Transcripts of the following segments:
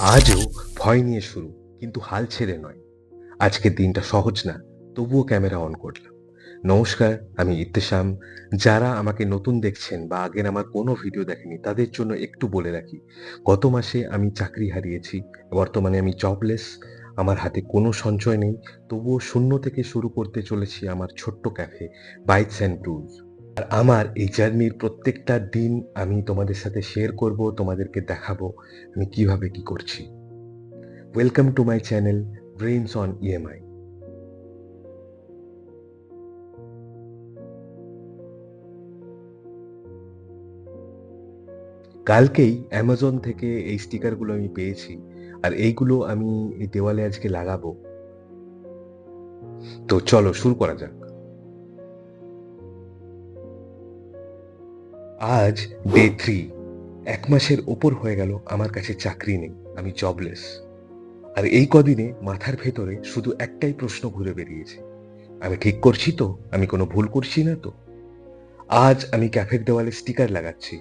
আজও ভয় নিয়ে শুরু, কিন্তু হাল ছেড়ে নয়। আজকের দিনটা সহজ না, তবুও ক্যামেরা অন করলাম। নমস্কার, আমি ইত্তেশাম। যারা আমাকে নতুন দেখছেন বা আগের আমার কোনো ভিডিও দেখেনি তাদের জন্য একটু বলে রাখি, গত মাসে আমি চাকরি হারিয়েছি। বর্তমানে আমি জবলেস। আমার হাতে কোনো সঞ্চয় নেই, তবুও শূন্য থেকে শুরু করতে চলেছি আমার ছোট্ট ক্যাফে, বাইটস অ্যান্ড ব্রুজ। আর আমার এই জার্নির প্রত্যেকটা দিন আমি তোমাদের সাথে শেয়ার করব, তোমাদেরকে দেখাবো আমি কিভাবে কি করছি। Welcome to my channel brains on EMI. কালকেই অ্যামাজন থেকে এই স্টিকারগুলো আমি পেয়েছি, আর এইগুলো আমি এই দেওয়ালে আজকে লাগাবো। তো চলো শুরু করা যাক। আজ ডে 3। 1 মাসের ওপর হয়ে গেল আমার কাছে চাকরি নেই, আমি জবলেস। আর এই কদিনে মাথার ভেতরে শুধু একটাই প্রশ্ন ঘুরে বেরিয়েছে, আমি ঠিক করছি তো? আমি কোনো ভুল করছি না তো? আজ আমি ক্যাফের দেওয়ালে স্টিকার লাগাচ্ছি।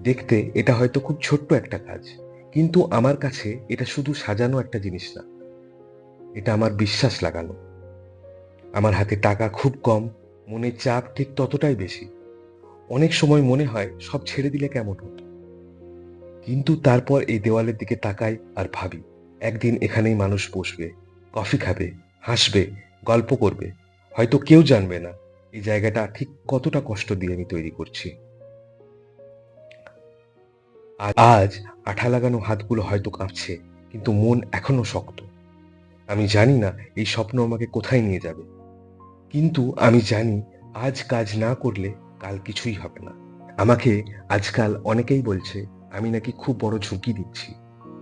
দেখতে এটা হয়তো খুব ছোট্ট একটা কাজ, কিন্তু আমার কাছে এটা শুধু সাজানো একটা জিনিস না, এটা আমার বিশ্বাস লাগানো। আমার হাতে টাকা খুব কম, মনে চাপ ঠিক ততটাই বেশি। অনেক সময় মনে হয় সব ছেড়ে দিলে কেমন হতো, কিন্তু তারপর এই দেওয়ালের দিকে তাকাই আর ভাবি, একদিন এখানেই মানুষ বসবে, কফি খাবে, হাসবে, গল্প করবে। হয়তো কেউ জানবে না এই জায়গাটা ঠিক কতটা কষ্ট দিয়ে আমি তৈরি করছি। আজ আঠা লাগানো হাতগুলো হয়তো কাঁপছে, কিন্তু মন এখনো শক্ত। আমি জানি না এই স্বপ্ন আমাকে কোথায় নিয়ে যাবে, কিন্তু আমি জানি আজ কাজ না করলে কাল কিছুই হবে না। আমাকে আজকাল অনেকেই বলছে আমি নাকি খুব বড় ঝুঁকি নিচ্ছি।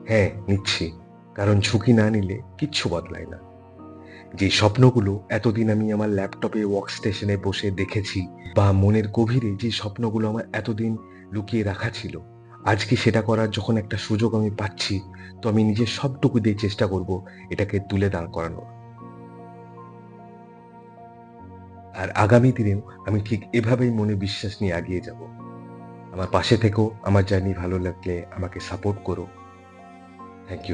হ্যাঁ, নিচ্ছি, কারণ ঝুঁকি না নিলে কিচ্ছু বদলায় না। যে স্বপ্নগুলো এতদিন আমি আমার ল্যাপটপে ওয়ার্ক স্টেশনে বসে দেখেছি, বা মনের গভীরে যে স্বপ্নগুলো আমার এতদিন লুকিয়ে রাখা ছিল, আজকে সেটা করার যখন একটা সুযোগ আমি পাচ্ছি, তো আমি নিজের সবটুকু দিয়ে চেষ্টা করব এটাকে তুলে দাঁড় করানোর। আর আগামী দিনেও আমি ঠিক এভাবেই মনে বিশ্বাস নিয়ে এগিয়ে যাব। আমার পাশে থেকো, আমার জার্নি ভালো লাগলে আমাকে সাপোর্ট করো। Thank you.